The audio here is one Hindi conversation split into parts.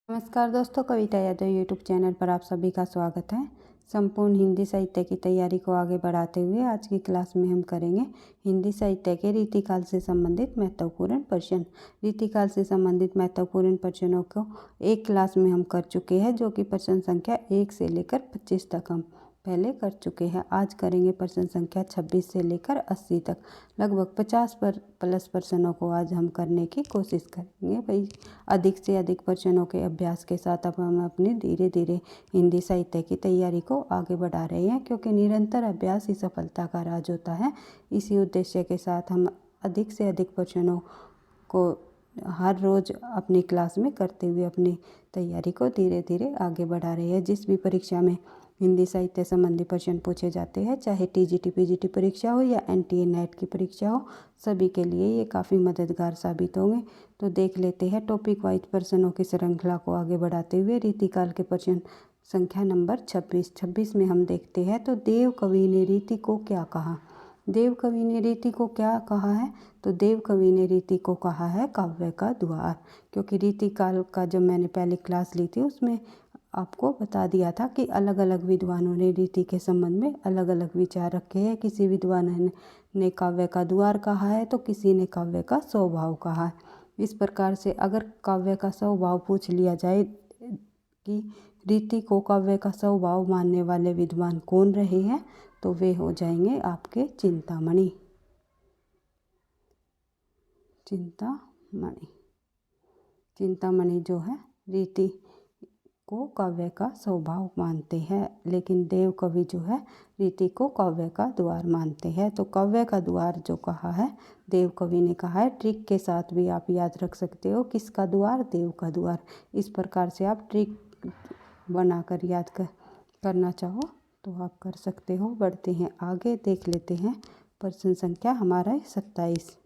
नमस्कार दोस्तों, कविता यादव यूट्यूब चैनल पर आप सभी का स्वागत है। संपूर्ण हिंदी साहित्य की तैयारी को आगे बढ़ाते हुए आज की क्लास में हम करेंगे हिंदी साहित्य के रीतिकाल से संबंधित महत्वपूर्ण प्रश्न। रीतिकाल से संबंधित महत्वपूर्ण प्रश्नों को एक क्लास में हम कर चुके हैं, जो कि प्रश्न संख्या 1 से लेकर 25 तक हम पहले कर चुके हैं। आज करेंगे प्रश्न संख्या 26 से लेकर 80 तक। लगभग 50 प्लस प्रश्नों को आज हम करने की कोशिश करेंगे। भाई अधिक से अधिक प्रश्नों के अभ्यास के साथ अब हम अपनी धीरे धीरे हिंदी साहित्य की तैयारी को आगे बढ़ा रहे हैं, क्योंकि निरंतर अभ्यास ही सफलता का राज होता है। इसी उद्देश्य के साथ हम अधिक से अधिक प्रश्नों को हर रोज़ अपनी क्लास में करते हुए अपनी तैयारी को धीरे धीरे आगे बढ़ा रहे हैं। जिस भी परीक्षा में हिंदी साहित्य संबंधी प्रश्न पूछे जाते हैं, चाहे टीजीटी पीजीटी परीक्षा हो या एनटीए नेट की परीक्षा हो, सभी के लिए ये काफ़ी मददगार साबित होंगे। तो देख लेते हैं टॉपिक वाइज प्रश्नों की श्रृंखला को आगे बढ़ाते हुए रीतिकाल के प्रश्न संख्या नंबर 26 में हम देखते हैं। तो देव कवि ने रीति को क्या कहा? देव कवि ने रीति को क्या कहा है? तो देव कवि ने रीति को कहा है काव्य का द्वार। क्योंकि रीतिकाल का जब मैंने पहली क्लास ली थी उसमें आपको बता दिया था कि अलग अलग विद्वानों ने रीति के संबंध में अलग अलग विचार रखे हैं। किसी विद्वान ने काव्य का द्वार कहा है, तो किसी ने काव्य का स्वभाव कहा है। इस प्रकार से अगर काव्य का स्वभाव पूछ लिया जाए कि रीति को काव्य का स्वभाव मानने वाले विद्वान कौन रहे हैं, तो वे हो जाएंगे आपके चिंतामणि। चिंतामणि जो है रीति को काव्य का स्वभाव मानते हैं, लेकिन देव कवि जो है रीति को काव्य का द्वार मानते हैं। तो काव्य का द्वार जो कहा है देव कवि ने कहा है। ट्रिक के साथ भी आप याद रख सकते हो, किसका द्वार? देव का द्वार। इस प्रकार से आप ट्रिक बनाकर याद करना चाहो तो आप कर सकते हो। बढ़ते हैं आगे, देख लेते हैं प्रश्न संख्या हमारा 27।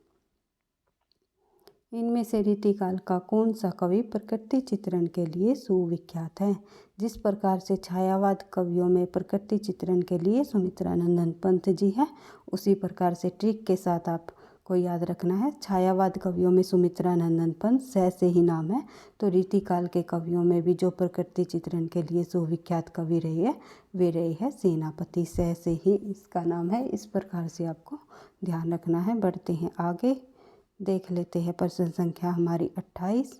इनमें से रीतिकाल का कौन सा कवि प्रकृति चित्रण के लिए सुविख्यात है? जिस प्रकार से छायावाद कवियों में प्रकृति चित्रण के लिए सुमित्रानंदन पंत जी है, उसी प्रकार से ट्रिक के साथ आपको याद रखना है। छायावाद कवियों में सुमित्रानंदन पंत स से ही नाम है। तो रीतिकाल के कवियों में भी जो प्रकृति चित्रण के लिए सुविख्यात कवि रहे हैं वे रहे हैं सेनापति। स से ही इसका नाम है। इस प्रकार से आपको ध्यान रखना है। बढ़ते हैं आगे, देख लेते हैं प्रश्न संख्या हमारी 28।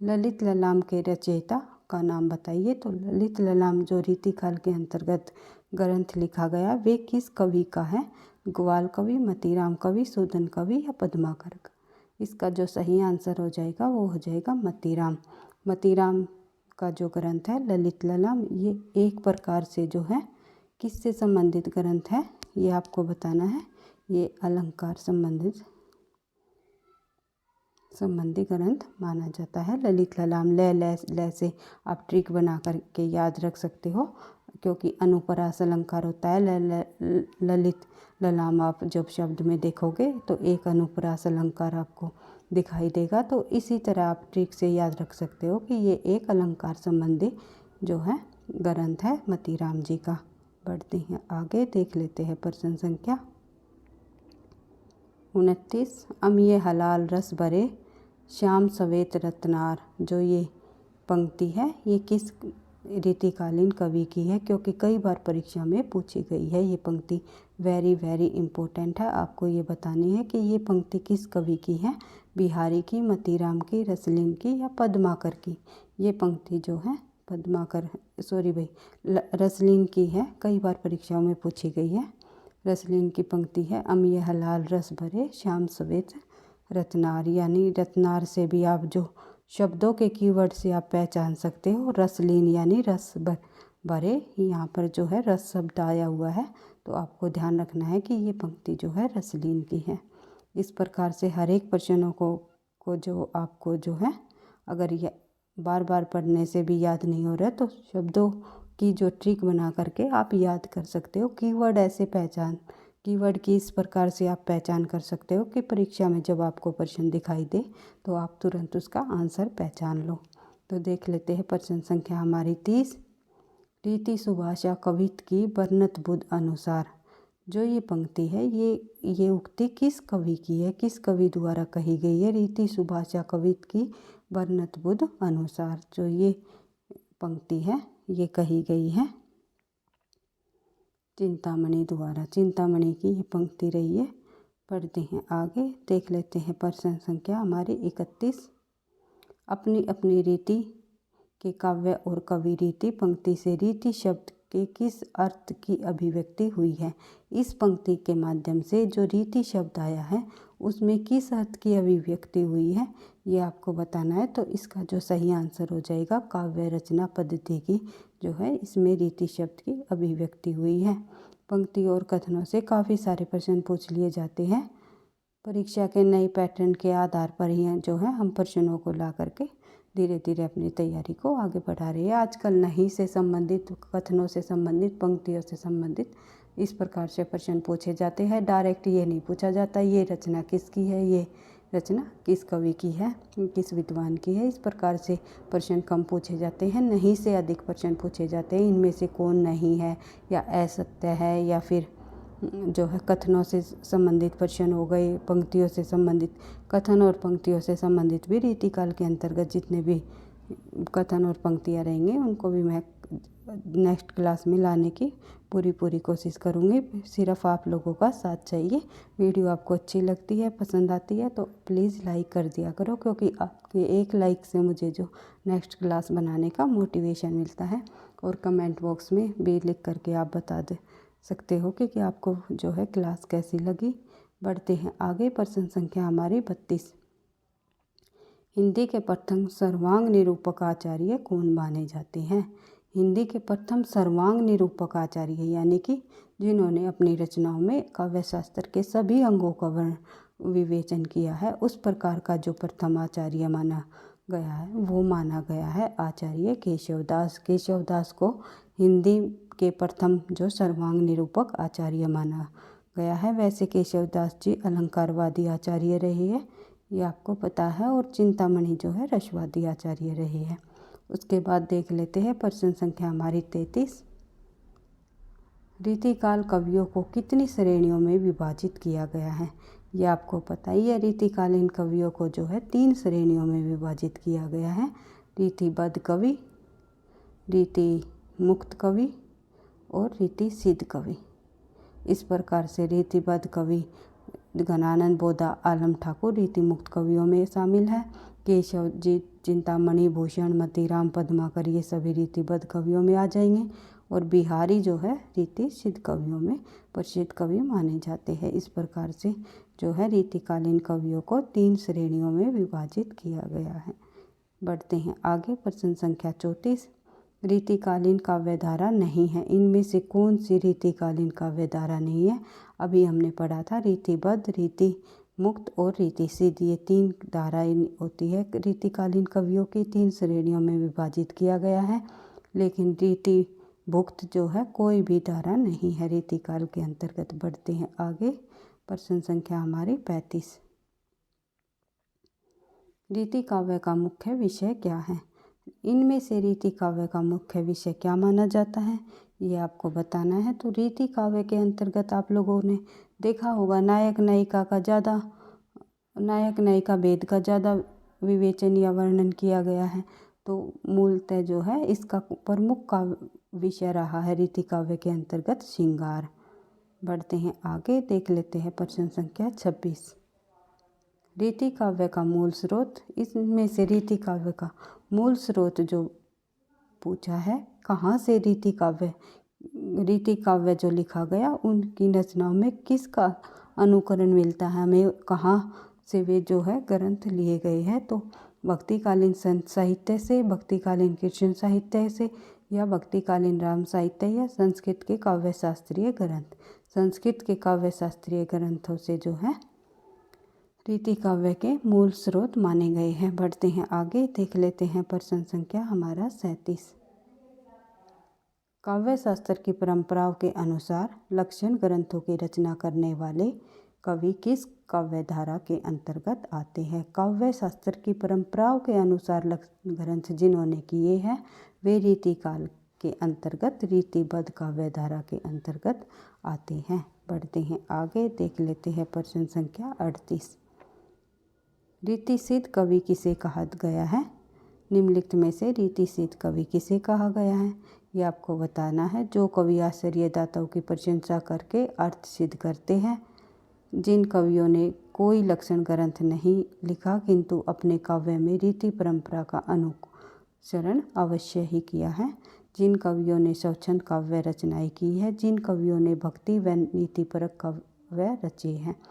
ललित ललाम के रचयिता का नाम बताइए। तो ललित ललाम जो रीतिकाल के अंतर्गत ग्रंथ लिखा गया वे किस कवि का है? ग्वाल कवि, मतीराम कवि, सूदन कवि या पद्माकर का? इसका जो सही आंसर हो जाएगा वो हो जाएगा मतीराम। मतीराम का जो ग्रंथ है ललित ललाम, ये एक प्रकार से जो है किससे संबंधित ग्रंथ है ये आपको बताना है। ये अलंकार संबंधी ग्रंथ माना जाता है। ललित ललाम ल से आप ट्रिक बना करके याद रख सकते हो, क्योंकि अनुप्रास अलंकार होता है। ललित ललाम आप जब शब्द में देखोगे तो एक अनुप्रास अलंकार आपको दिखाई देगा। तो इसी तरह आप ट्रिक से याद रख सकते हो कि ये एक अलंकार संबंधी जो है ग्रंथ है मतीराम जी का। बढ़ते हैं आगे, देख लेते हैं प्रश्न संख्या 29। अमिये हलाल रस भरे श्याम सवेत रत्नार, जो ये पंक्ति है ये किस रीतिकालीन कवि की है? क्योंकि कई बार परीक्षा में पूछी गई है ये पंक्ति। वेरी वेरी इम्पोर्टेंट है। आपको ये बतानी है कि ये पंक्ति किस कवि की है? बिहारी की, मतीराम की, रसलीन की या पद्माकर की? ये पंक्ति जो है रसलीन की है। कई बार परीक्षाओं में पूछी गई है। रसलीन की पंक्ति है अमिये हलाल रस भरे श्याम सवेत रत्नार, यानी रत्नार से भी आप जो शब्दों के कीवर्ड से आप पहचान सकते हो। रसलीन यानी रस भरे, यहाँ पर जो है रस शब्द आया हुआ है, तो आपको ध्यान रखना है कि ये पंक्ति जो है रसलीन की है। इस प्रकार से हर एक प्रश्नों को जो आपको जो है अगर ये बार बार पढ़ने से भी याद नहीं हो रहा है तो शब्दों की जो ट्रिक बना करके आप याद कर सकते हो। कीवर्ड की इस प्रकार से आप पहचान कर सकते हो कि परीक्षा में जब आपको प्रश्न दिखाई दे तो आप तुरंत उसका आंसर पहचान लो। तो देख लेते हैं प्रश्न संख्या हमारी 30। रीति सुभाषा कवित की वर्णत बुध अनुसार, जो ये पंक्ति है ये उक्ति किस कवि की है? किस कवि द्वारा कही गई है? रीति सुभाषा कवित की वर्णतबुध अनुसार। जो ये पंक्ति है ये कही गई है चिंतामणि द्वारा। चिंतामणि की ये पंक्ति रही है। पढ़ते हैं आगे, देख लेते हैं प्रश्न संख्या हमारी 31। अपनी अपनी रीति के काव्य और कवि रीति पंक्ति से रीति शब्द के किस अर्थ की अभिव्यक्ति हुई है। इस पंक्ति के माध्यम से जो रीति शब्द आया है उसमें किस अर्थ की अभिव्यक्ति हुई है ये आपको बताना है। तो इसका जो सही आंसर हो जाएगा काव्य रचना पद्धति की जो है इसमें रीति शब्द की अभिव्यक्ति हुई है। पंक्ति और कथनों से काफ़ी सारे प्रश्न पूछ लिए जाते हैं। परीक्षा के नए पैटर्न के आधार पर ही जो है हम प्रश्नों को ला करके धीरे धीरे अपनी तैयारी को आगे बढ़ा रहे हैं। आजकल नहीं से संबंधित, कथनों से संबंधित, पंक्तियों से संबंधित इस प्रकार से प्रश्न पूछे जाते हैं। डायरेक्ट ये नहीं पूछा जाता ये रचना किसकी है, ये रचना किस कवि की है, किस विद्वान की है। इस प्रकार से प्रश्न कम पूछे जाते हैं, नहीं से अधिक प्रश्न पूछे जाते हैं। इनमें से कौन नहीं है या असत्य है या फिर जो है कथनों से संबंधित प्रश्न हो गए, पंक्तियों से संबंधित। कथन और पंक्तियों से संबंधित भी रीतिकाल के अंतर्गत जितने भी कथन और पंक्तियाँ रहेंगे उनको भी मैं नेक्स्ट क्लास में लाने की पूरी कोशिश करूँगी। सिर्फ आप लोगों का साथ चाहिए। वीडियो आपको अच्छी लगती है, पसंद आती है तो प्लीज़ लाइक कर दिया करो, क्योंकि आपके एक लाइक से मुझे जो नेक्स्ट क्लास बनाने का मोटिवेशन मिलता है। और कमेंट बॉक्स में भी लिख करके आप बता दे सकते हो कि आपको जो है क्लास कैसी लगी। बढ़ते हैं आगे, प्रश्न संख्या हमारी 32। हिंदी के प्रथम सर्वांग निरूपक आचार्य कौन माने जाते हैं। हिंदी के प्रथम सर्वांग निरूपक आचार्य यानी कि जिन्होंने अपनी रचनाओं में काव्य शास्त्र के सभी अंगों का विवेचन किया है, उस प्रकार का जो प्रथम आचार्य माना गया है वो माना गया है आचार्य केशवदास। केशवदास को हिंदी के प्रथम जो सर्वांग निरूपक आचार्य माना गया है। वैसे केशवदास जी अलंकारवादी आचार्य रहे हैं, ये आपको पता है। और चिंतामणि जो है रसवादी आचार्य रहे हैं। उसके बाद देख लेते हैं प्रश्न संख्या हमारी 33। रीतिकाल कवियों को कितनी श्रेणियों में विभाजित किया गया है। ये आपको पता ही है। रीतिकालीन कवियों को जो है 3 श्रेणियों में विभाजित किया गया है। रीतिबद्ध कवि, रीति मुक्त कवि और रीति सिद्ध कवि। इस प्रकार से रीतिबद्ध कवि घनानंद बोधा आलम ठाकुर रीति मुक्त कवियों में शामिल है। केशव जी, चिंतामणि, भूषण, मतीराम, पद्माकर ये सभी रीतिबद्ध कवियों में आ जाएंगे। और बिहारी जो है रीति सिद्ध कवियों में प्रसिद्ध कवि माने जाते हैं। इस प्रकार से जो है रीतिकालीन कवियों को 3 श्रेणियों में विभाजित किया गया है। बढ़ते हैं आगे, प्रश्न संख्या 34। रीतिकालीन काव्यधारा नहीं है। इनमें से कौन सी रीतिकालीन काव्यधारा नहीं है। अभी हमने पढ़ा था रीतिबद्ध, रीति मुक्त और रीति सिद्ध, ये 3 धाराएं होती है रीतिकालीन कवियों की। 3 श्रेणियों में विभाजित किया गया है। लेकिन रीति भुक्त जो है कोई भी धारा नहीं है रीतिकाल के अंतर्गत। बढ़ते हैं आगे, प्रश्न संख्या हमारी 35। रीति काव्य का मुख्य विषय क्या है। इनमें से रीति काव्य का मुख्य विषय क्या माना जाता है ये आपको बताना है। तो रीति काव्य के अंतर्गत आप लोगों ने देखा होगा नायक नायिका भेद का ज़्यादा विवेचन या वर्णन किया गया है। तो मूलतः जो है इसका प्रमुख का विषय रहा है रीति काव्य के अंतर्गत श्रृंगार। बढ़ते हैं आगे, देख लेते हैं प्रश्न संख्या 26। रीति काव्य का मूल स्रोत। इसमें से रीति काव्य का मूल स्रोत जो पूछा है, कहाँ से रीति काव्य जो लिखा गया उनकी रचनाओं में किसका अनुकरण मिलता है हमें, कहाँ से वे जो है ग्रंथ लिए गए हैं। तो भक्तिकालीन संत साहित्य से, भक्तिकालीन कृष्ण साहित्य से, या भक्तिकालीन राम साहित्य, या संस्कृत के काव्य शास्त्रीय ग्रंथ। संस्कृत के काव्य शास्त्रीय ग्रंथों से जो है रीति काव्य के मूल स्रोत माने गए हैं। बढ़ते हैं आगे, देख लेते हैं प्रश्न संख्या हमारा 37। काव्य शास्त्र की परंपराओं के अनुसार लक्षण ग्रंथों की रचना करने वाले कवि किस काव्य धारा के अंतर्गत आते हैं। काव्य शास्त्र की परंपराओं के अनुसार लक्षण ग्रंथ जिन्होंने किए हैं वे रीतिकाल के अंतर्गत रीतिबद्ध काव्य धारा के अंतर्गत आते हैं। बढ़ते हैं आगे, देख लेते हैं प्रश्न संख्या 38। रीतिसिद्ध कवि किसे कहा गया है? निम्नलिखित में से रीतिसिद्ध कवि किसे कहा गया है? ये आपको बताना है। जो कवि आश्चर्यदाताओं की प्रशंसा करके अर्थ सिद्ध करते हैं। जिन कवियों ने कोई लक्षण ग्रंथ नहीं लिखा किंतु अपने काव्य में रीति परंपरा का अनुसरण अवश्य ही किया है। जिन कवियों ने स्वच्छंद काव्य रचनाएं की है। जिन कवियों ने भक्ति व नीतिपरक काव्य रचे हैं।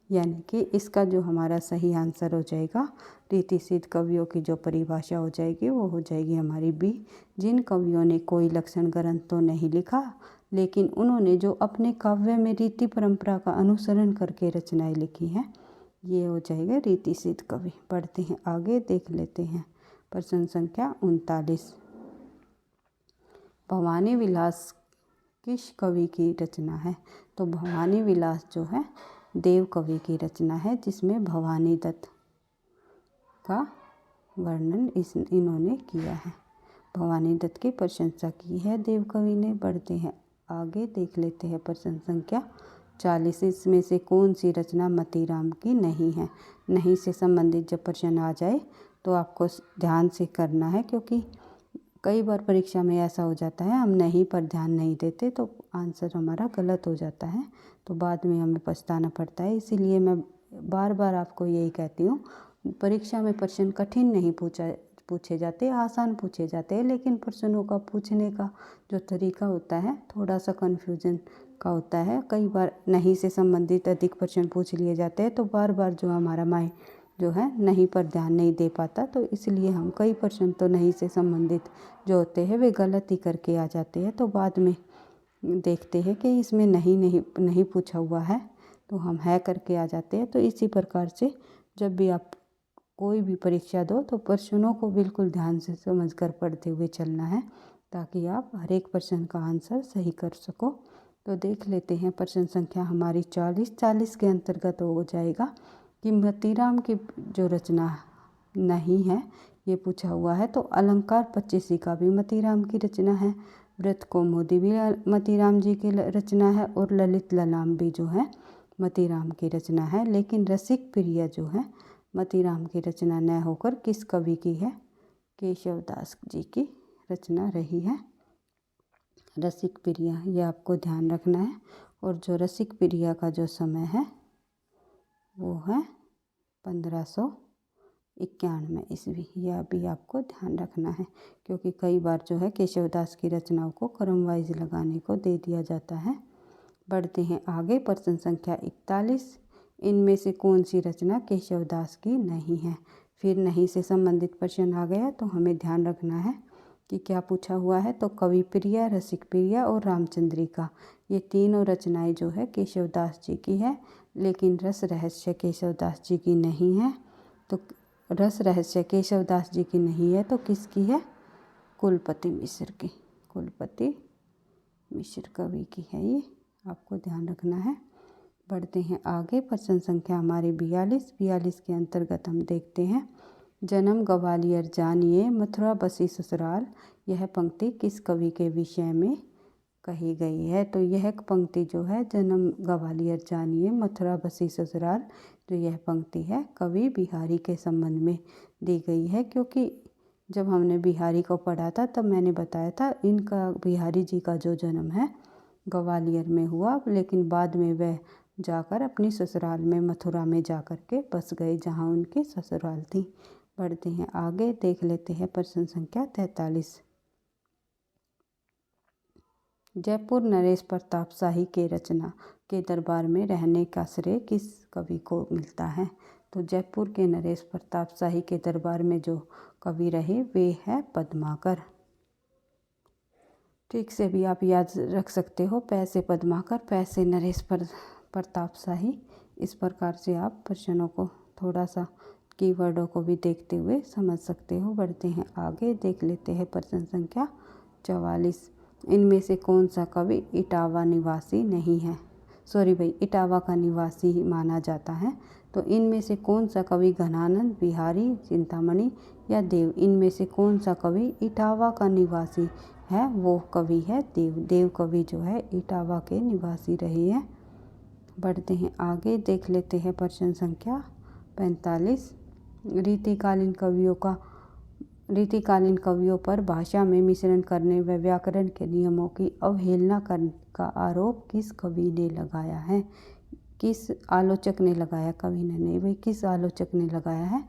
यानी कि इसका जो हमारा सही आंसर हो जाएगा, रीतिसिद्ध कवियों की जो परिभाषा हो जाएगी वो हो जाएगी हमारी बी। जिन कवियों ने कोई लक्षण ग्रंथ तो नहीं लिखा लेकिन उन्होंने जो अपने काव्य में रीति परंपरा का अनुसरण करके रचनाएं लिखी हैं, ये हो जाएगा रीतिसिद्ध कवि। पढ़ते हैं आगे, देख लेते हैं प्रश्न संख्या 39। भवानी विलास किस कवि की रचना है? तो भवानी विलास जो है देव कवि की रचना है, जिसमें भवानी दत्त का वर्णन इन्होंने किया है। भवानी दत्त की प्रशंसा की है देव कवि ने। बढ़ते हैं आगे, देख लेते हैं प्रश्न संख्या 40। इसमें से कौन सी रचना मतीराम की नहीं है? नहीं से संबंधित जब प्रश्न आ जाए तो आपको ध्यान से करना है, क्योंकि कई बार परीक्षा में ऐसा हो जाता है हम नहीं पर ध्यान नहीं देते तो आंसर हमारा गलत हो जाता है, तो बाद में हमें पछताना पड़ता है। इसीलिए मैं बार बार आपको यही कहती हूँ, परीक्षा में प्रश्न कठिन नहीं पूछे जाते, आसान पूछे जाते हैं, लेकिन प्रश्नों का पूछने का जो तरीका होता है थोड़ा सा कन्फ्यूजन का होता है। कई बार नहीं से संबंधित अधिक प्रश्न पूछ लिए जाते हैं, तो बार बार जो हमारा माइंड जो है नहीं पर ध्यान नहीं दे पाता, तो इसलिए हम कई प्रश्न तो नहीं से संबंधित जो होते हैं वे गलत ही करके आ जाते हैं, तो बाद में देखते हैं कि इसमें नहीं पूछा हुआ है तो हम है करके आ जाते हैं। तो इसी प्रकार से जब भी आप कोई भी परीक्षा दो तो प्रश्नों को बिल्कुल ध्यान से समझकर पढ़ते हुए चलना है, ताकि आप हर एक प्रश्न का आंसर सही कर सको। तो देख लेते हैं प्रश्न संख्या हमारी 40 के अंतर्गत हो जाएगा कि मतीराम की जो रचना नहीं है ये पूछा हुआ है। तो अलंकार 25 का भी मतीराम की रचना है, व्रत कौमुदी भी मतीराम जी की रचना है, और ललित ललाम भी जो है मतीराम की रचना है। लेकिन रसिक प्रिय जो है मतीराम की रचना न होकर किस कवि की है? केशवदास जी की रचना रही है रसिक प्रिया, ये आपको ध्यान रखना है। और जो रसिक प्रिया का जो समय है वो है 1591 ईस्वी, यह भी आपको ध्यान रखना है, क्योंकि कई बार जो है केशवदास की रचनाओं को क्रम वाइज लगाने को दे दिया जाता है। बढ़ते हैं आगे, प्रश्न संख्या 41। इनमें से कौन सी रचना केशवदास की नहीं है? फिर नहीं से संबंधित प्रश्न आ गया, तो हमें ध्यान रखना है कि क्या पूछा हुआ है। तो कवि प्रिया, रसिक प्रिया और रामचंद्रिका, ये तीनों रचनाएं जो है केशवदास जी की है, लेकिन रस रहस्य केशवदास जी की नहीं है। तो रस रहस्य केशवदास जी की नहीं है तो किसकी है? कुलपति मिश्र की, कुलपति मिश्र कवि की है, ये आपको ध्यान रखना है। बढ़ते हैं आगे, प्रश्न संख्या हमारी 42 के अंतर्गत हम देखते हैं जन्म ग्वालियर जानिए मथुरा बसी ससुराल, यह पंक्ति किस कवि के विषय में कही गई है? तो यह पंक्ति जो है जन्म ग्वालियर जानिए मथुरा बसी ससुराल, जो यह पंक्ति है कवि बिहारी के संबंध में दी गई है। क्योंकि जब हमने बिहारी को पढ़ा था तब मैंने बताया था इनका बिहारी जी का जो जन्म है ग्वालियर में हुआ, लेकिन बाद में वह जाकर अपनी ससुराल में मथुरा में जाकर के बस गए जहाँ उनकी ससुराल थी। बढ़ते हैं आगे, देख लेते हैं प्रश्न संख्या 43। जयपुर नरेश प्रताप शाही के रचना के दरबार में रहने का श्रेय किस कवि को मिलता है? तो जयपुर के नरेश प्रताप शाही के दरबार में जो कवि रहे वे है पद्माकर। ठीक से भी आप याद रख सकते हो, पैसे पद्माकर, पैसे नरेश प्रताप शाही। इस प्रकार से आप प्रश्नों को थोड़ा सा कीवर्डों को भी देखते हुए समझ सकते हो। बढ़ते हैं आगे, देख लेते हैं प्रश्न संख्या 44। इनमें से कौन सा कवि इटावा निवासी नहीं है? इटावा का निवासी ही माना जाता है। तो इनमें से कौन सा कवि घनानंद, बिहारी, चिंतामणि या देव, इनमें से कौन सा कवि इटावा का निवासी है? वो कवि है देव। देव कवि जो है इटावा के निवासी रहे हैं। बढ़ते हैं आगे, देख लेते हैं प्रश्न संख्या 45। रीतिकालीन कवियों पर भाषा में मिश्रण करने व व्याकरण के नियमों की अवहेलना करने का आरोप किस कवि ने लगाया है? किस आलोचक ने लगाया? कवि ने नहीं भाई, किस आलोचक ने लगाया है?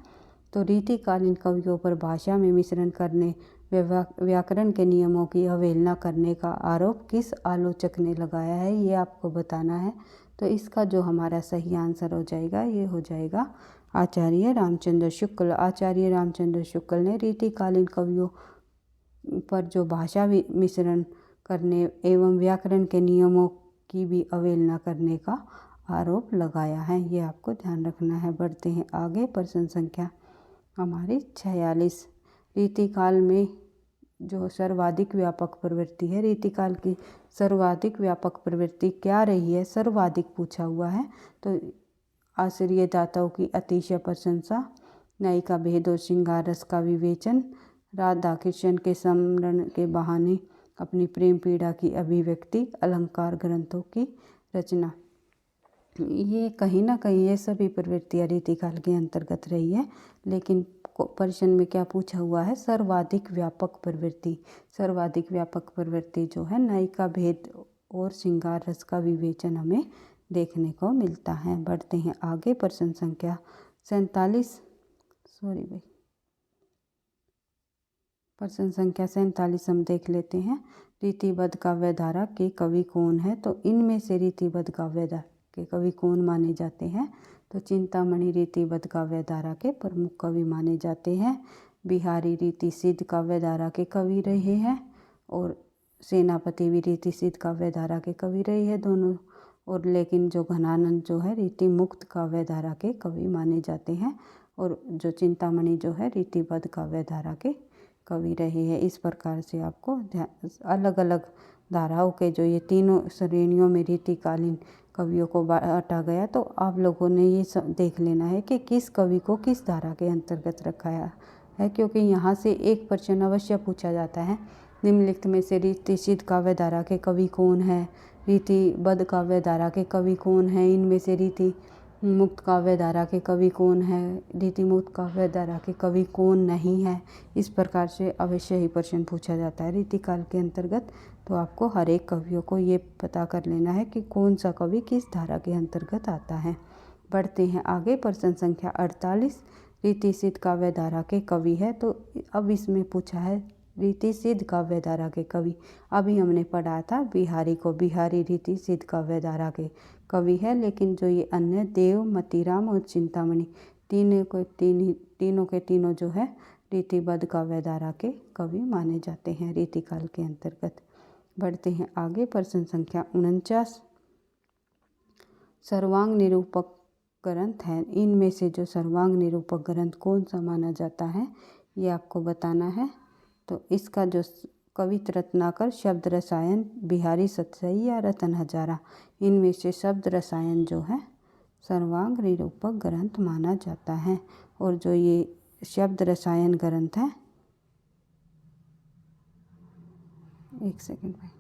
तो रीतिकालीन कवियों पर भाषा में मिश्रण करने व व्याकरण के नियमों की अवहेलना करने का आरोप किस आलोचक ने लगाया है, ये आपको बताना है। तो इसका जो हमारा सही आंसर हो जाएगा, ये हो जाएगा आचार्य रामचंद्र शुक्ल। आचार्य रामचंद्र शुक्ल ने रीतिकालीन कवियों पर जो भाषा मिश्रण करने एवं व्याकरण के नियमों की भी अवहेलना करने का आरोप लगाया है, ये आपको ध्यान रखना है। बढ़ते हैं आगे। प्रश्न संख्या हमारी 46। रीतिकाल में जो सर्वाधिक व्यापक प्रवृत्ति है, रीतिकाल की सर्वाधिक व्यापक प्रवृत्ति क्या रही है? सर्वाधिक पूछा हुआ है। तो आश्चर्य दाताओं की अतिशय प्रशंसा, न्याय का भेद और श्रृंगार रस का विवेचन, राधा कृष्ण के स्मरण के बहाने अपनी प्रेम पीड़ा की अभिव्यक्ति, अलंकार ग्रंथों की रचना। ये कहीं ना कहीं ये सभी प्रवृत्तियाँ रीतिकाल के अंतर्गत रही है, लेकिन प्रश्न में क्या पूछा हुआ है? सर्वाधिक व्यापक प्रवृत्ति। सर्वाधिक व्यापक प्रवृत्ति जो है न्याय का भेद और श्रृंगार रस का विवेचन हमें देखने को मिलता है। बढ़ते हैं आगे। प्रश्न संख्या 47। प्रश्न संख्या 47 हम देख लेते हैं। रीतिबद्ध काव्यधारा के कवि कौन है? तो इनमें से रीतिबद्ध काव्यधारा के कवि कौन माने जाते हैं? तो चिंतामणि रीतिबद्ध काव्यधारा के प्रमुख कवि माने जाते हैं। बिहारी रीति सिद्ध काव्यधारा के कवि रहे हैं और सेनापति भी रीति सिद्ध काव्यधारा के कवि रहे हैं दोनों। और लेकिन जो घनानंद जो है रीति मुक्त काव्यधारा के कवि माने जाते हैं, और जो चिंतामणि जो है रीतिबद्ध काव्यधारा के कवि रहे हैं। इस प्रकार से आपको अलग अलग धाराओं के जो ये तीनों श्रेणियों में रीतिकालीन कवियों को बांटा गया, तो आप लोगों ने ये देख लेना है कि किस कवि को किस धारा के अंतर्गत रखा है, क्योंकि यहाँ से एक प्रश्न अवश्य पूछा जाता है। निम्नलिखित में से रीति सिद्ध काव्यधारा के कवि कौन है? रीतिबद्ध काव्यधारा के कवि कौन है? इनमें से रीति मुक्त काव्यधारा के कवि कौन है? रीति मुक्त काव्यधारा के कवि कौन नहीं है? इस प्रकार से अवश्य ही प्रश्न पूछा जाता है रीतिकाल के अंतर्गत। तो आपको हर एक कवियों को ये पता कर लेना है कि कौन सा कवि किस धारा के अंतर्गत आता है। बढ़ते हैं आगे। प्रश्न संख्या 48। रीति सिद्ध काव्यधारा के कवि है। तो अब इसमें पूछा है रीति सिद्ध काव्यधारा के कवि। अभी हमने पढ़ा था बिहारी को, बिहारी रीति सिद्ध काव्यधारा के कवि है, लेकिन जो ये अन्य देव, मतीराम और चिंतामणि तीनों के तीनों जो है रीतिबद्ध काव्यधारा के कवि माने जाते हैं रीतिकाल के अंतर्गत। बढ़ते हैं आगे। प्रश्न संख्या 49। सर्वांग निरूपक ग्रंथ है, इनमें से जो सर्वांग निरूपक ग्रंथ कौन सा माना जाता है, ये आपको बताना है। तो इसका जो कवित रत्नाकर, शब्द रसायन, बिहारी सतसई या रतन हजारा, इनमें से शब्द रसायन जो है सर्वांग निरूपक ग्रंथ माना जाता है। और जो ये शब्द रसायन ग्रंथ है, एक सेकंड भाई,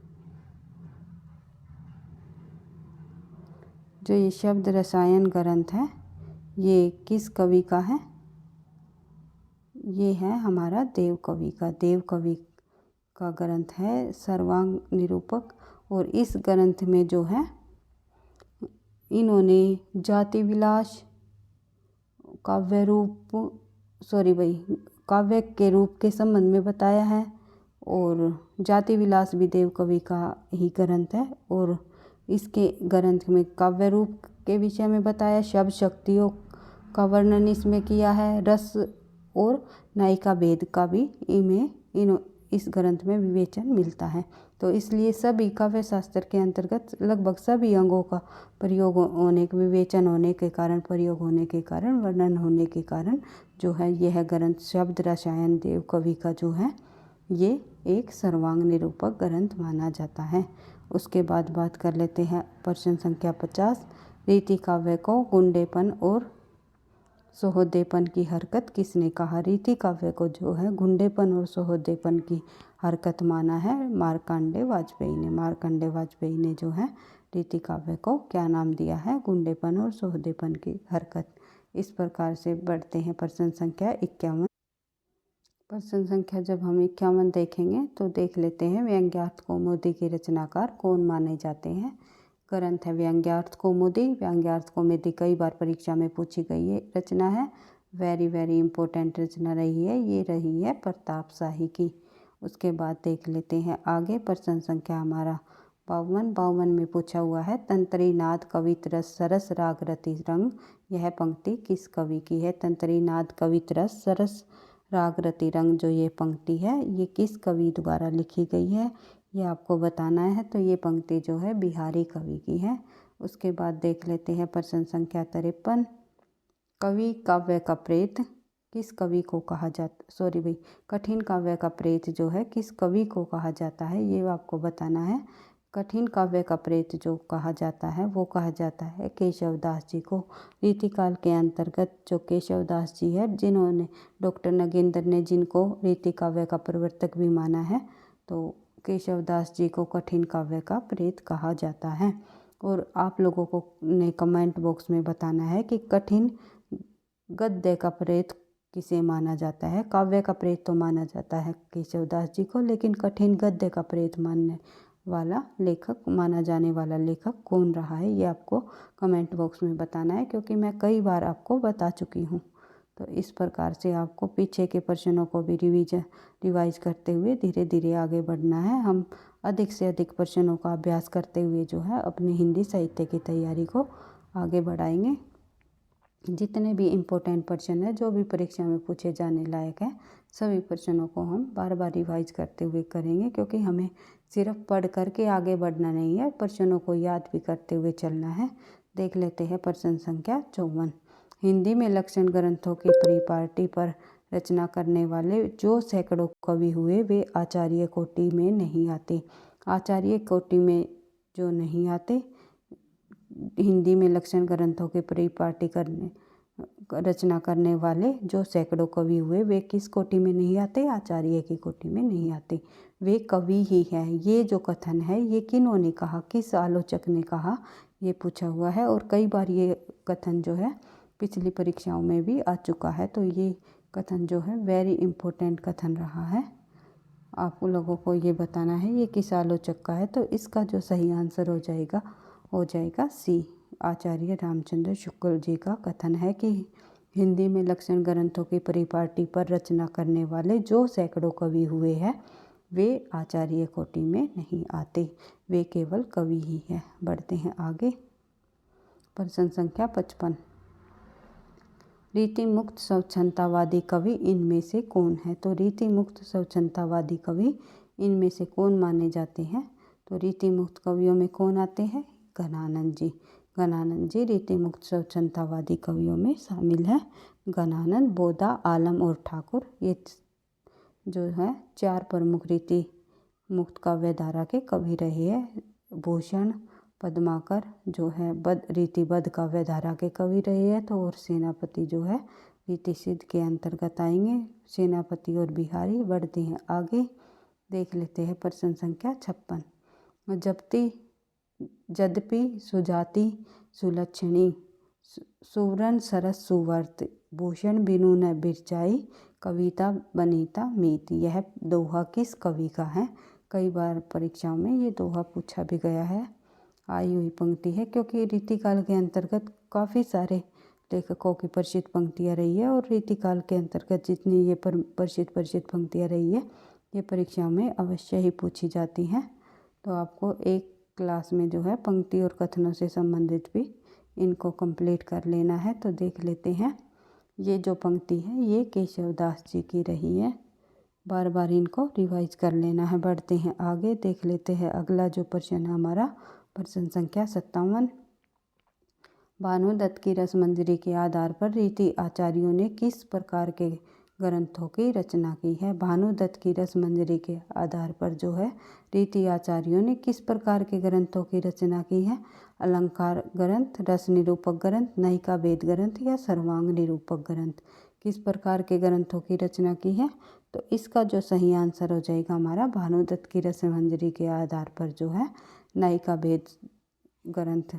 जो ये शब्द रसायन ग्रंथ है ये किस कवि का है? ये है हमारा देव कवि का। देव कवि का ग्रंथ है सर्वांग निरूपक। और इस ग्रंथ में जो है इन्होंने जाति विलास काव्य के रूप के संबंध में बताया है, और जाति विलास भी देव कवि का ही ग्रंथ है। और इसके ग्रंथ में काव्य रूप के विषय में बताया, शब्द शक्तियों का वर्णन इसमें किया है, रस और न्याय का भेद का भी इस ग्रंथ में विवेचन मिलता है। तो इसलिए सभी काव्य शास्त्र के अंतर्गत लगभग सभी अंगों का प्रयोग होने के, विवेचन होने के कारण, प्रयोग होने के कारण, वर्णन होने के कारण जो है यह ग्रंथ शब्द रसायन देव कवि का जो है ये एक सर्वांग निरूपक ग्रंथ माना जाता है। उसके बाद बात कर लेते हैं प्रश्न संख्या 50। रीति काव्य को गुंडेपन और सहोदेपन की हरकत किसने कहा? रीति काव्य को जो है गुंडेपन और सहोदेपन की हरकत माना है मार्कंडेय वाजपेयी ने। मार्कंडेय वाजपेयी ने जो है रीति काव्य को क्या नाम दिया है? गुंडेपन और सहोदेपन की हरकत। इस प्रकार से बढ़ते हैं प्रश्न संख्या 51। प्रश्न संख्या जब हम 51 देखेंगे तो देख लेते हैं व्यंग्यार्थ कौमुदी के रचनाकार कौन माने जाते हैं। ग्रंथ है व्यंग्यार्थ कौमुदी। व्यंग्यार्थ कौमुदी कई बार परीक्षा में पूछी गई है रचना है, वेरी इम्पोर्टेंट रचना रही है, ये रही है प्रताप शाही की। उसके बाद देख लेते हैं आगे प्रश्न संख्या हमारा 52 में पूछा हुआ है तंत्री नाद कवित रस सरस राग रति रंग। यह पंक्ति किस कवि की है? तंत्री नाद कवित रस सरस राग रति रंग जो ये पंक्ति है ये किस कवि द्वारा लिखी गई है, ये आपको बताना है। तो ये पंक्ति जो है बिहारी कवि की है। उसके बाद देख लेते हैं प्रश्न संख्या 53। कवि काव्य का प्रेत किस कवि को कहा जाता, कठिन काव्य का प्रेत जो है किस कवि को कहा जाता है, ये आपको बताना है। कठिन काव्य का प्रेत जो कहा जाता है वो कहा जाता है केशवदास जी को। रीतिकाल के अंतर्गत जो केशवदास जी है, जिन्होंने डॉक्टर नगेंद्र ने जिनको रीति काव्य का प्रवर्तक भी माना है, तो केशवदास जी को कठिन काव्य का प्रेत कहा जाता है। और आप लोगों को ने कमेंट बॉक्स में बताना है कि कठिन गद्य का प्रेत किसे माना जाता है। काव्य का प्रेत तो माना जाता है केशवदास जी को, लेकिन कठिन गद्य का प्रेत मानने वाला लेखक, माना जाने वाला लेखक कौन रहा है, ये आपको कमेंट बॉक्स में बताना है, क्योंकि मैं कई बार आपको बता चुकी हूँ। तो इस प्रकार से आपको पीछे के प्रश्नों को भी रिवाइज करते हुए धीरे धीरे आगे बढ़ना है। हम अधिक से अधिक प्रश्नों का अभ्यास करते हुए जो है अपनी हिंदी साहित्य की तैयारी को आगे बढ़ाएंगे। जितने भी इम्पोर्टेंट प्रश्न है जो भी परीक्षा में पूछे जाने लायक है, सभी प्रश्नों को हम बार बार रिवाइज करते हुए करेंगे, क्योंकि हमें सिर्फ पढ़ करके आगे बढ़ना नहीं है, प्रश्नों को याद भी करते हुए चलना है। देख लेते हैं प्रश्न संख्या 54। हिंदी में लक्षण ग्रंथों की परिपाटी पर रचना करने वाले जो सैकड़ों कवि हुए वे आचार्य कोटि में नहीं आते। आचार्य कोटि में जो नहीं आते, हिंदी में लक्षण ग्रंथों के परिपाटी रचना करने वाले जो सैकड़ों कवि हुए वे किस कोटि में नहीं आते? आचार्य की कोटि में नहीं आते, वे कवि ही हैं। ये जो कथन है ये किन्होंने कहा, किस आलोचक ने कहा, ये पूछा हुआ है। और कई बार ये कथन जो है पिछली परीक्षाओं में भी आ चुका है। तो ये कथन जो है वेरी इम्पोर्टेंट कथन रहा है। आप लोगों को ये बताना है ये किस आलोचक का है। तो इसका जो सही आंसर हो जाएगा सी, आचार्य रामचंद्र शुक्ल जी का कथन है कि हिंदी में लक्षण ग्रंथों की परिपाटी पर रचना करने वाले जो सैकड़ों कवि हुए हैं वे आचार्य कोटि में नहीं आते, वे केवल कवि ही है। बढ़ते हैं आगे। प्रश्न संख्या 55। रीति मुक्त स्वच्छंदतावादी कवि इनमें से कौन है? तो रीति मुक्त स्वच्छंदतावादी कवि इनमें से कौन माने जाते हैं? तो रीति मुक्त कवियों में कौन आते हैं? घनानंद जी। घनानंद जी रीति मुक्त स्वच्छंदतावादी कवियों में शामिल है। घनानंद, बोधा, आलम और ठाकुर, ये जो है 4 प्रमुख रीति मुक्त काव्य धारा के कवि रहे हैं। भूषण, पद्माकर जो है रीतिबद्ध काव्य धारा के कवि रहे हैं। तो और सेनापति जो है रीति सिद्ध के अंतर्गत आएंगे, सेनापति और बिहारी। बढ़ते हैं आगे। देख लेते हैं प्रश्न संख्या 56। यद्यपि सुजाति सुलक्षणी सुवर्ण सरस सुवर्त भूषण बिनु न बिरचाई कविता बनीता मीत, यह दोहा किस कवि का है? कई बार परीक्षाओं में ये दोहा पूछा भी गया है, आई हुई पंक्ति है, क्योंकि रीतिकाल के अंतर्गत काफ़ी सारे लेखकों की प्रसिद्ध पंक्तियाँ रही है। और रीतिकाल के अंतर्गत जितनी ये प्रसिद्ध पंक्तियाँ रही है ये परीक्षाओं में अवश्य ही पूछी जाती हैं। तो आपको एक क्लास में जो है पंक्ति और कथनों से संबंधित भी इनको कंप्लीट कर लेना है। तो देख लेते हैं, ये जो पंक्ति है ये केशवदास जी की रही है, बार बार इनको रिवाइज कर लेना है। बढ़ते हैं आगे। देख लेते हैं अगला जो प्रश्न है हमारा प्रश्न संख्या 57। भानुदत्त की रसमंजरी के आधार पर रीति आचार्यों ने किस प्रकार के ग्रंथों की रचना की है? भानुदत्त की रसमंजरी के आधार पर जो है रीति आचार्यों ने किस प्रकार के ग्रंथों की रचना की है? अलंकार ग्रंथ, रस निरूपक ग्रंथ, नायिका वेद ग्रंथ या सर्वांग निरूपक ग्रंथ, किस प्रकार के ग्रंथों की रचना की है? तो इसका जो सही आंसर हो जाएगा हमारा भानुदत्त की रसमंजरी के आधार पर जो है नायिका वेद ग्रंथ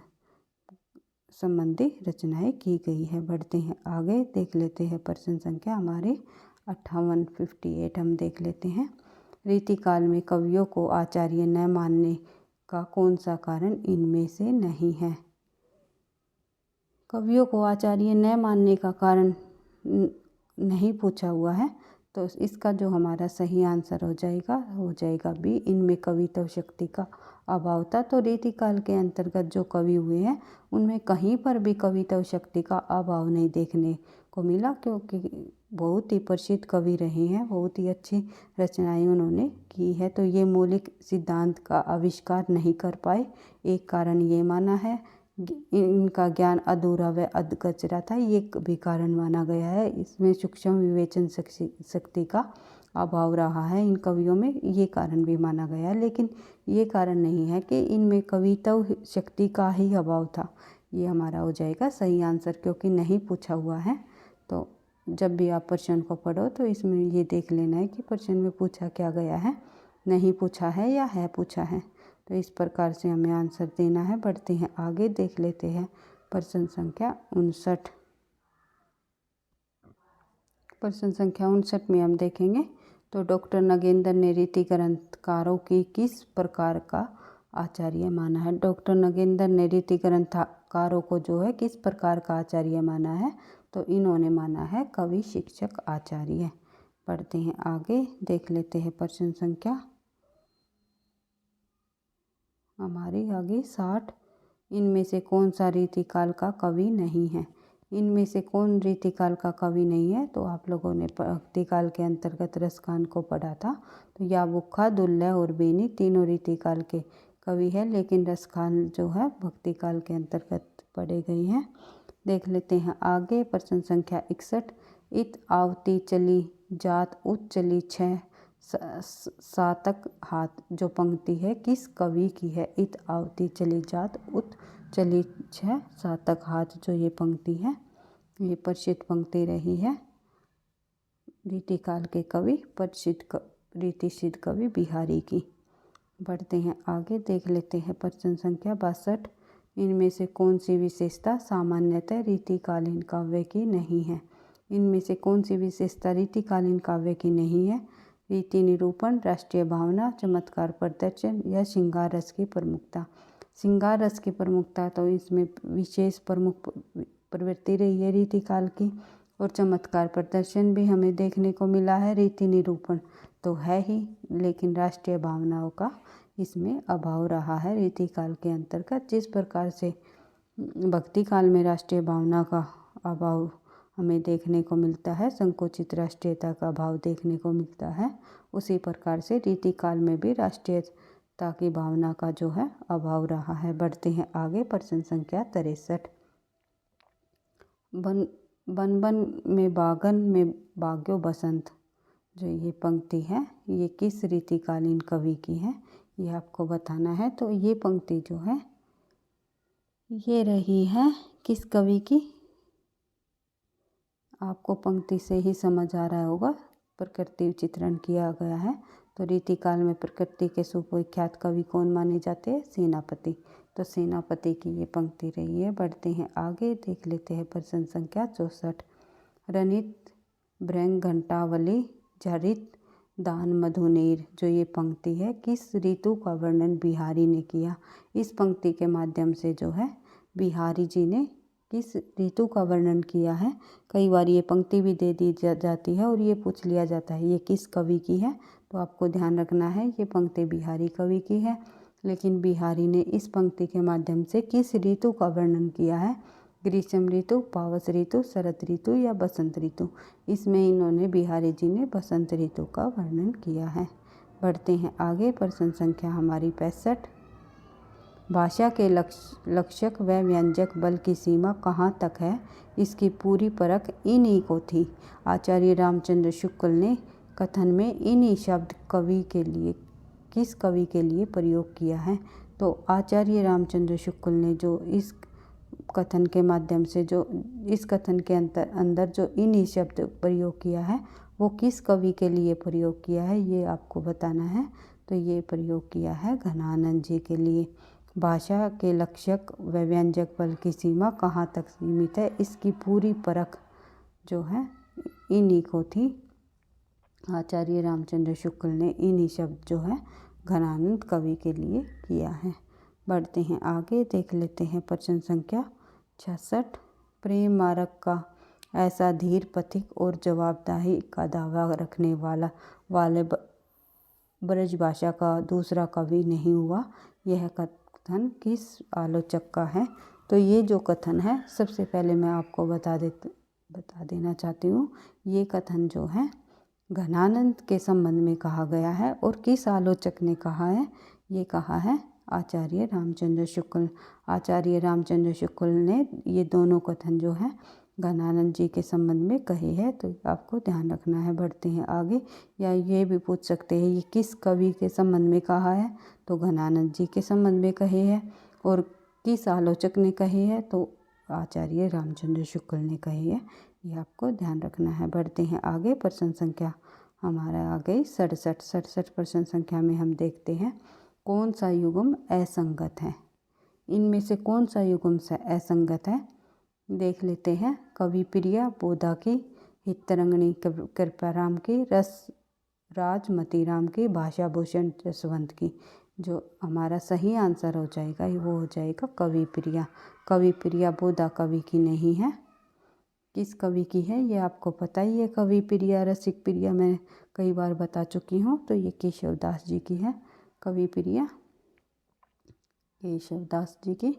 संबंधी रचनाएं की गई है। बढ़ते हैं आगे, देख लेते हैं प्रश्न संख्या हमारे 58 हम देख लेते हैं। रीतिकाल में कवियों को आचार्य न मानने का कौन सा कारण इनमें से नहीं है? कवियों को आचार्य न मानने का कारण नहीं पूछा हुआ है, तो इसका जो हमारा सही आंसर हो जाएगा बी, इनमें कवित्व शक्ति का अभाव था। तो रीतिकाल के अंतर्गत जो कवि हुए हैं उनमें कहीं पर भी कवित्व शक्ति का अभाव नहीं देखने को मिला, क्योंकि बहुत ही प्रसिद्ध कवि रहे हैं, बहुत ही अच्छी रचनाएं उन्होंने की है। तो ये मौलिक सिद्धांत का आविष्कार नहीं कर पाए, एक कारण ये माना है। इनका ज्ञान अधूरा व अधकचरा था, ये भी कारण माना गया है। इसमें सूक्ष्म विवेचन शक्ति का अभाव रहा है इन कवियों में, ये कारण भी माना गया है। लेकिन ये कारण नहीं है कि इनमें कवित्व शक्ति का ही अभाव था। ये हमारा हो जाएगा सही आंसर, क्योंकि नहीं पूछा हुआ है। तो जब भी आप प्रश्न को पढ़ो तो इसमें ये देख लेना है कि प्रश्न में पूछा क्या गया है, नहीं पूछा है या है पूछा है। तो इस प्रकार से हमें आंसर देना है। बढ़ते हैं आगे, देख लेते हैं प्रश्न संख्या 59। प्रश्न संख्या 59 में हम देखेंगे तो डॉक्टर नगेंद्र ने रीति ग्रंथकारों की किस प्रकार का आचार्य माना है? डॉक्टर नगेंद्र ने रीति ग्रंथकारों को जो है किस प्रकार का आचार्य माना है? तो इन्होंने माना है कवि शिक्षक आचार्य। पढ़ते हैं आगे, देख लेते हैं प्रश्न संख्या हमारी आगे 60। इनमें से कौन सा रीतिकाल का कवि नहीं है? इनमें से कौन रीतिकाल का कवि नहीं है? तो आप लोगों ने भक्तिकाल के अंतर्गत रसखान को पढ़ा था। तो याबुखा, दुल्लह और बेनी तीनों रीतिकाल के कवि है, लेकिन रसखान जो है भक्तिकाल के अंतर्गत पढ़े गए हैं। देख लेते हैं आगे प्रश्न संख्या 61। इत आवती चली जात उत चली 6 सातक हाथ जो पंक्ति है किस कवि की है? इत आवती चली जात उत चली 6 सातक हाथ जो ये पंक्ति है, ये प्रसिद्ध पंक्ति रही है रीतिकाल के कवि रीतिसिद्ध कवि बिहारी की। बढ़ते हैं आगे, देख लेते हैं प्रश्न संख्या 62। इनमें से कौन सी विशेषता सामान्यतः रीतिकालीन काव्य की नहीं है? इनमें से कौन सी विशेषता रीतिकालीन काव्य की नहीं है? रीति निरूपण, राष्ट्रीय भावना, चमत्कार प्रदर्शन या श्रृंगार रस की प्रमुखता। श्रृंगार रस की प्रमुखता तो इसमें विशेष प्रमुख प्रवृत्ति रही है रीतिकाल की, और चमत्कार प्रदर्शन भी हमें देखने को मिला है। रीति निरूपण तो है ही, लेकिन राष्ट्रीय भावनाओं का इसमें अभाव रहा है रीतिकाल के अंतर्गत। जिस प्रकार से भक्ति काल में राष्ट्रीय भावना का अभाव हमें देखने को मिलता है, संकुचित राष्ट्रीयता का भाव देखने को मिलता है, उसी प्रकार से रीतिकाल में भी राष्ट्रीयता की भावना का जो है अभाव रहा है। बढ़ते हैं आगे प्रश्न संख्या 63। बन बन में बागन में बाग्यो बसंत जो ये पंक्ति है, ये किस रीतिकालीन कवि की है, ये आपको बताना है। तो ये पंक्ति जो है ये रही है किस कवि की? आपको पंक्ति से ही समझ आ रहा होगा, प्रकृति चित्रण किया गया है। तो रीतिकाल में प्रकृति के सुविख्यात कवि कौन माने जाते हैं? सेनापति। तो सेनापति की ये पंक्ति रही है। बढ़ते हैं आगे, देख लेते हैं प्रश्न संख्या 64। रनित भृंग घंटावली झरित दान मधुनेर जो ये पंक्ति है किस ऋतु का वर्णन बिहारी ने किया? इस पंक्ति के माध्यम से जो है बिहारी जी ने किस ऋतु का वर्णन किया है? कई बार ये पंक्ति भी दे दी जाती है और ये पूछ लिया जाता है ये किस कवि की है। तो आपको ध्यान रखना है ये पंक्ति बिहारी कवि की है, लेकिन बिहारी ने इस पंक्ति के माध्यम से किस ऋतु का वर्णन किया है? ग्रीष्म ऋतु, पावस ऋतु, शरद ऋतु या बसंत ऋतु। इसमें इन्होंने बिहारी जी ने बसंत ऋतु का वर्णन किया है। बढ़ते हैं आगे, प्रश्न संख्या हमारी 65। भाषा के लक्षक व व्यंजक बल की सीमा कहाँ तक है, इसकी पूरी परख इन्हीं को थी। आचार्य रामचंद्र शुक्ल ने कथन में इन्हीं शब्द कवि के लिए किस कवि के लिए प्रयोग किया है? तो आचार्य रामचंद्र शुक्ल ने जो इस कथन के माध्यम से जो इस कथन के अंदर जो इन्हीं शब्द प्रयोग किया है वो किस कवि के लिए प्रयोग किया है, ये आपको बताना है। तो ये प्रयोग किया है घनानंद जी के लिए। भाषा के लक्षक व व्यंजक बल की सीमा कहाँ तक सीमित है, इसकी पूरी परख जो है इन्हीं को थी। आचार्य रामचंद्र शुक्ल ने इन्हीं शब्द जो है घनानंद कवि के लिए किया है। बढ़ते हैं आगे, देख लेते हैं प्रश्न संख्या 66। प्रेम मार्ग का ऐसा धीर पथिक और जवाबदेही का दावा रखने वाले ब्रज भाषा का दूसरा कवि नहीं हुआ। यह कथन किस आलोचक का है? तो ये जो कथन है, सबसे पहले मैं आपको बता देना चाहती हूँ, ये कथन जो है घनानंद के संबंध में कहा गया है। और किस आलोचक ने कहा है? ये कहा है आचार्य रामचंद्र शुक्ल। आचार्य रामचंद्र शुक्ल ने ये दोनों कथन जो है घनानंद जी के संबंध में कहे हैं, तो आपको ध्यान रखना है। बढ़ते हैं आगे, या ये भी पूछ सकते हैं ये किस कवि के संबंध में कहा है? तो घनानंद जी के संबंध में कहे हैं। और किस आलोचक ने कहे हैं? तो आचार्य रामचंद्र शुक्ल ने कहे हैं। ये आपको ध्यान रखना है। बढ़ते हैं आगे, प्रश्न संख्या हमारा आ गई 67 प्रश्न संख्या में हम देखते हैं कौन सा युग्म असंगत है। इनमें से कौन सा युग्म असंगत है, देख लेते हैं। कवि प्रिया बोधा की, हितरंगनी कृपाराम की, रस राज मतीराम की, भाषा भूषण जसवंत की। जो हमारा सही आंसर हो जाएगा वो हो जाएगा कवि प्रिया। कवि प्रिया बोधा कवि की नहीं है। किस कवि की है ये आपको पता ही है। कवि प्रिया रसिक प्रिया मैं कई बार बता चुकी हूँ, तो ये केशवदास जी की है। कवि प्रिया केशवदास जी की।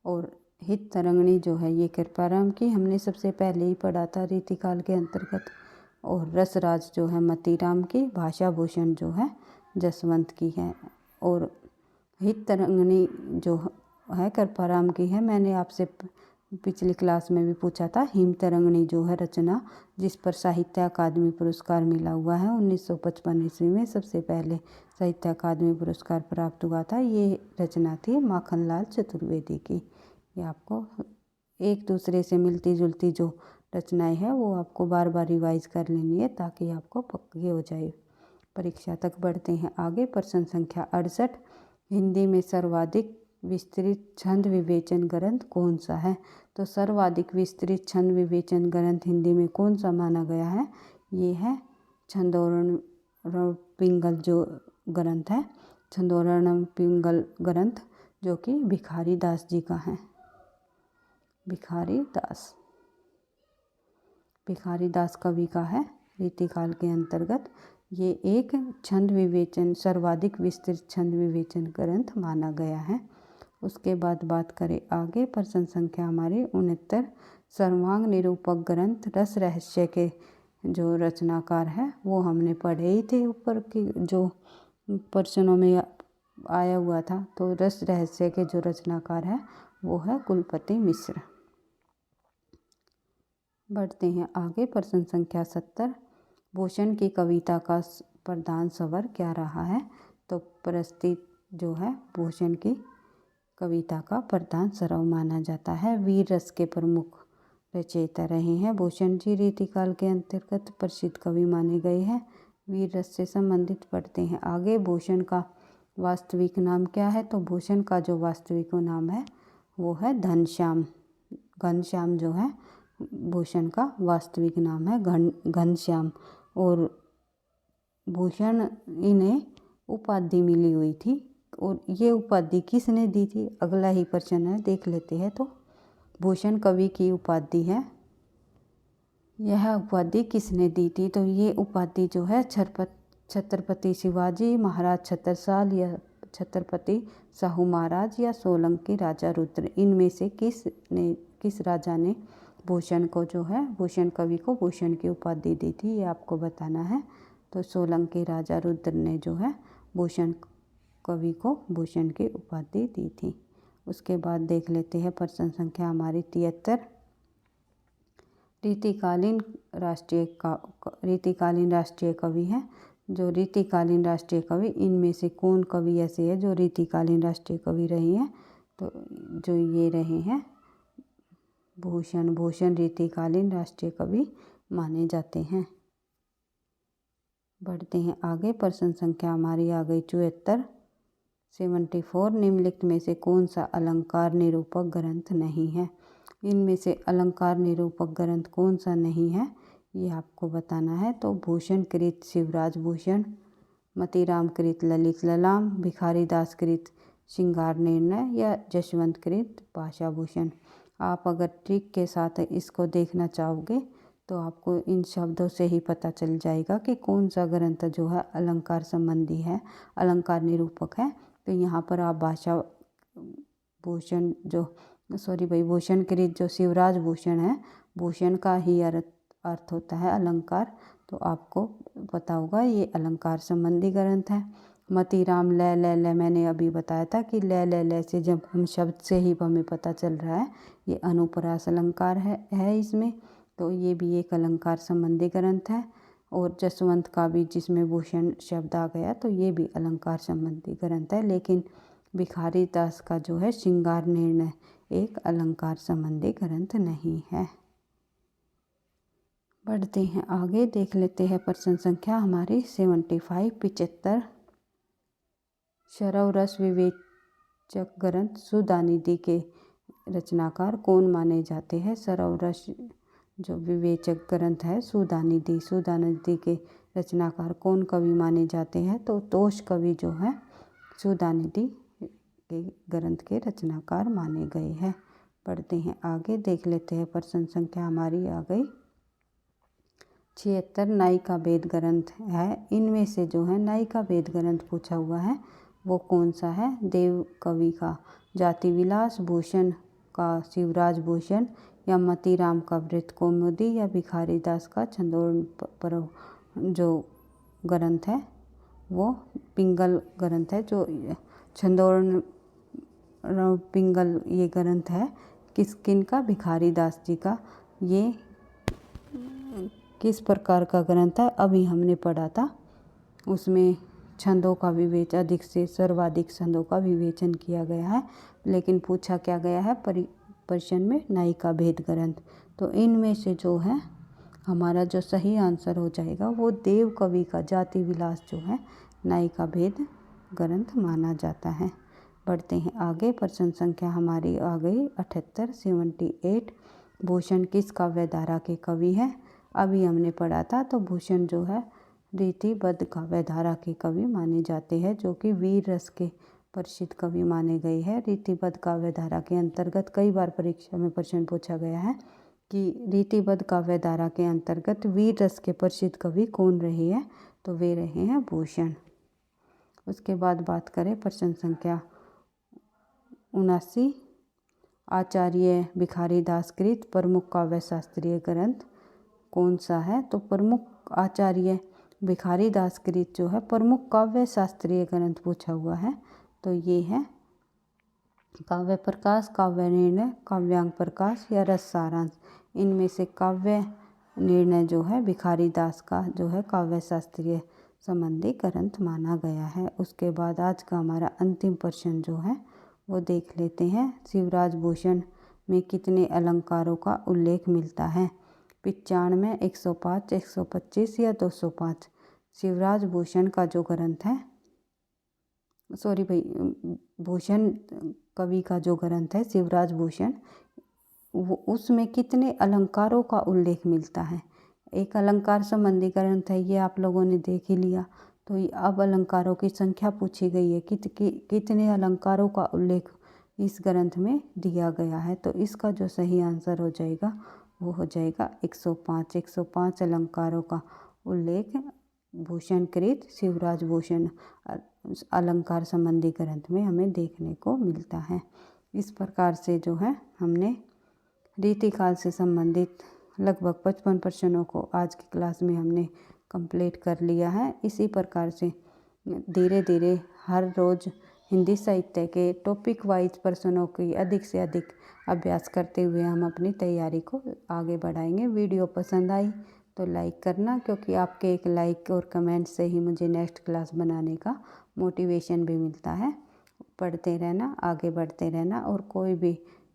और हित तरंगणी जो है ये कृपाराम की, हमने सबसे पहले ही पढ़ा था रीतिकाल के अंतर्गत। और रसराज जो है मतीराम की, भाषा भूषण जो है जसवंत की है। और हित तरंगणी जो है कृपाराम की है। मैंने आपसे पिछली क्लास में भी पूछा था, हिम तरंगणी जो है रचना जिस पर साहित्य अकादमी पुरस्कार मिला हुआ है 1955 ईस्वी में सबसे पहले साहित्य अकादमी पुरस्कार प्राप्त हुआ था, ये रचना थी माखनलाल चतुर्वेदी की। ये आपको एक दूसरे से मिलती जुलती जो रचनाएं हैं वो आपको बार बार रिवाइज कर लेनी है ताकि आपको पक्की हो जाए परीक्षा तक। बढ़ते हैं आगे, प्रश्न संख्या 68। हिंदी में सर्वाधिक विस्तृत छंद विवेचन ग्रंथ कौन सा है? तो सर्वाधिक विस्तृत छंद विवेचन ग्रंथ हिंदी में कौन सा माना गया है? ये है छंदोरण पिंगल जो ग्रंथ है, छंदोरण पिंगल ग्रंथ, जो कि भिखारी दास जी का है। भिखारी दास कवि का है। रीतिकाल के अंतर्गत ये एक छंद विवेचन सर्वाधिक विस्तृत छंद विवेचन ग्रंथ माना गया है। उसके बाद बात करें आगे, प्रश्न संख्या हमारी 69। सर्वांग निरूपक ग्रंथ रस रहस्य के जो रचनाकार है वो हमने पढ़े ही थे ऊपर की जो प्रश्नों में आया हुआ था। तो रस रहस्य के जो रचनाकार है वो है कुलपति मिश्र। बढ़ते हैं आगे, प्रश्न संख्या 70। भूषण की कविता का प्रधान स्वर क्या रहा है? तो प्रस्तुत जो है भूषण की कविता का प्रधान स्वर माना जाता है। वीर रस के प्रमुख रचयिता रहे हैं भूषण जी। रीतिकाल के अंतर्गत प्रसिद्ध कवि माने गए हैं। वीर रस से संबंधित पढ़ते हैं आगे। भूषण का वास्तविक नाम क्या है? तो भूषण का जो वास्तविक नाम है वो है घनश्याम। घनश्याम जो है भूषण का वास्तविक नाम है घनश्याम। और भूषण इन्हें उपाधि मिली हुई थी। और ये उपाधि किसने दी थी? अगला ही प्रश्न है, देख लेते हैं। तो भूषण कवि की उपाधि है। यह उपाधि किसने दी थी? तो ये उपाधि जो है छत्रपति शिवाजी महाराज छत्रसाल या छत्रपति शाहू महाराज या सोलंकी राजा रुद्र, इनमें से किस राजा ने भूषण को जो है भूषण कवि को भूषण की उपाधि दी थी, ये आपको बताना है। तो सोलंकी राजा रुद्र ने जो है भूषण कवि को भूषण की उपाधि दी थी। उसके बाद देख लेते हैं प्रश्न संख्या हमारी 73। रीतिकालीन राष्ट्रीय कवि है। जो रीतिकालीन राष्ट्रीय कवि, इनमें से कौन कवि ऐसे हैं जो रीतिकालीन राष्ट्रीय कवि रहे हैं? तो जो ये रहे हैं भूषण रीतिकालीन राष्ट्रीय कवि माने जाते हैं। बढ़ते हैं आगे, प्रश्न संख्या हमारी आ गई 74। 74 निम्नलिखित में से कौन सा अलंकार निरूपक ग्रंथ नहीं है। इनमें से अलंकार निरूपक ग्रंथ कौन सा नहीं है ये आपको बताना है। तो भूषण कृत शिवराज भूषण, मतीराम कृत ललित ललाम, भिखारी दास कृत श्रृंगार निर्णय या जशवंत कृत भाषा भूषण। आप अगर ट्रिक के साथ इसको देखना चाहोगे तो आपको इन शब्दों से ही पता चल जाएगा कि कौन सा ग्रंथ जो है अलंकार संबंधी है, अलंकार निरूपक है। तो यहाँ पर आप भाषा भूषण भूषण कृत जो शिवराज भूषण है, भूषण का ही अर्थ होता है अलंकार, तो आपको पता होगा ये अलंकार संबंधी ग्रंथ है। मतीराम ल मैंने अभी बताया था कि ल से जब हम शब्द से ही हमें पता चल रहा है ये अनुप्रास अलंकार है इसमें, तो ये भी एक अलंकार संबंधी ग्रंथ है। और जसवंत का भी जिसमें भूषण शब्द आ गया तो ये भी अलंकार संबंधी ग्रंथ है। लेकिन भिखारी दास का जो है श्रृंगार निर्णय एक अलंकार संबंधी ग्रंथ नहीं है। बढ़ते हैं आगे, देख लेते हैं प्रश्न संख्या हमारी 75 शरव रस विवेचक ग्रंथ सुधानिधि के रचनाकार कौन माने जाते हैं। सरव रस जो विवेचक ग्रंथ है सुधानिधि के रचनाकार कौन कवि माने जाते हैं। तो तोष कवि जो है सुधानिधि के ग्रंथ के रचनाकार माने गए हैं। पढ़ते हैं आगे, देख लेते हैं प्रश्न संख्या हमारी आ गई 76 नायिका भेद ग्रंथ है। इनमें से जो है नायिका भेद ग्रंथ पूछा हुआ है वो कौन सा है। देव कवि का जाति विलास, भूषण का शिवराज भूषण या मतीराम का वृत्त कौमुदी या भिखारी दास का छंदोरण पर्व जो ग्रंथ है वो पिंगल ग्रंथ है। जो छंदोरण पिंगल ये ग्रंथ है किन का, भिखारी दास जी का। ये किस प्रकार का ग्रंथ है अभी हमने पढ़ा था, उसमें छंदों का विवेचन अधिक से सर्वाधिक छंदों का विवेचन किया गया है। लेकिन पूछा क्या गया है प्रश्न में नायिका भेद ग्रंथ। तो इनमें से जो है हमारा जो सही आंसर हो जाएगा वो देव कवि का जाति विलास जो है नायिका भेद ग्रंथ माना जाता है। बढ़ते हैं आगे, प्रश्न संख्या हमारी आ गई 78 भूषण किस काव्यधारा के कवि है। अभी हमने पढ़ा था तो भूषण जो है रीतिबद्ध काव्यधारा के कवि माने जाते हैं, जो कि वीर रस के प्रसिद्ध कवि माने गए हैं। रीतिबद्ध काव्यधारा के अंतर्गत कई बार परीक्षा में प्रश्न पूछा गया है कि रीतिबद्ध काव्यधारा के अंतर्गत वीर रस के प्रसिद्ध कवि कौन रहे हैं, तो वे रहे हैं भूषण। उसके बाद बात करें प्रश्न संख्या 79 आचार्य भिखारी दास कृत प्रमुख काव्य शास्त्रीय ग्रंथ कौन सा है। तो प्रमुख आचार्य भिखारी दास कृत जो है प्रमुख काव्य शास्त्रीय ग्रंथ पूछा हुआ है तो ये है काव्य प्रकाश, काव्य निर्णय, काव्यांग प्रकाश या रस सारांश। इनमें से काव्य निर्णय जो है भिखारी दास का जो है काव्य शास्त्रीय संबंधी ग्रंथ माना गया है। उसके बाद आज का हमारा अंतिम प्रश्न जो है वो देख लेते हैं। शिवराज भूषण में कितने अलंकारों का उल्लेख मिलता है। 95, 105, 125 या 205। शिवराज भूषण का जो ग्रंथ है भूषण कवि का जो ग्रंथ है शिवराज भूषण, वो उसमें कितने अलंकारों का उल्लेख मिलता है। एक अलंकार संबंधी ग्रंथ है, ये आप लोगों ने देख ही लिया। तो अब अलंकारों की संख्या पूछी गई है कितने अलंकारों का उल्लेख इस ग्रंथ में दिया गया है। तो इसका जो सही आंसर हो जाएगा वो हो जाएगा 105। 105 अलंकारों का उल्लेख भूषण कृत शिवराज भूषण अलंकार संबंधी ग्रंथ में हमें देखने को मिलता है। इस प्रकार से जो है हमने रीतिकाल से संबंधित लगभग 55 प्रश्नों को आज की क्लास में हमने कंप्लीट कर लिया है। इसी प्रकार से धीरे धीरे हर रोज़ हिंदी साहित्य के टॉपिक वाइज प्रश्नों की अधिक से अधिक अभ्यास करते हुए हम अपनी तैयारी को आगे बढ़ाएंगे। वीडियो पसंद आई तो लाइक करना, क्योंकि आपके एक लाइक और कमेंट से ही मुझे नेक्स्ट क्लास बनाने का मोटिवेशन भी मिलता है। पढ़ते रहना, आगे बढ़ते रहना, और कोई भी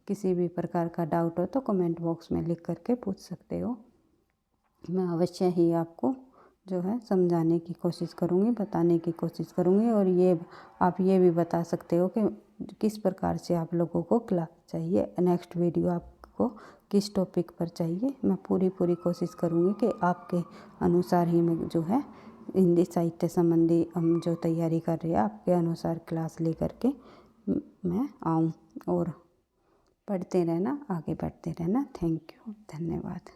किसी भी प्रकार का डाउट हो तो कमेंट बॉक्स में लिख करके पूछ सकते हो। मैं अवश्य ही आपको जो है समझाने की कोशिश करूँगी, बताने की कोशिश करूँगी। और ये आप ये भी बता सकते हो कि किस प्रकार से आप लोगों को क्लास चाहिए, नेक्स्ट वीडियो आपको किस टॉपिक पर चाहिए। मैं पूरी कोशिश करूँगी कि आपके अनुसार ही मैं जो है हिंदी साहित्य संबंधी हम जो तैयारी कर रहे हैं आपके अनुसार क्लास लेकर के मैं आऊँ। और पढ़ते रहना, आगे बढ़ते रहना। थैंक यू, धन्यवाद।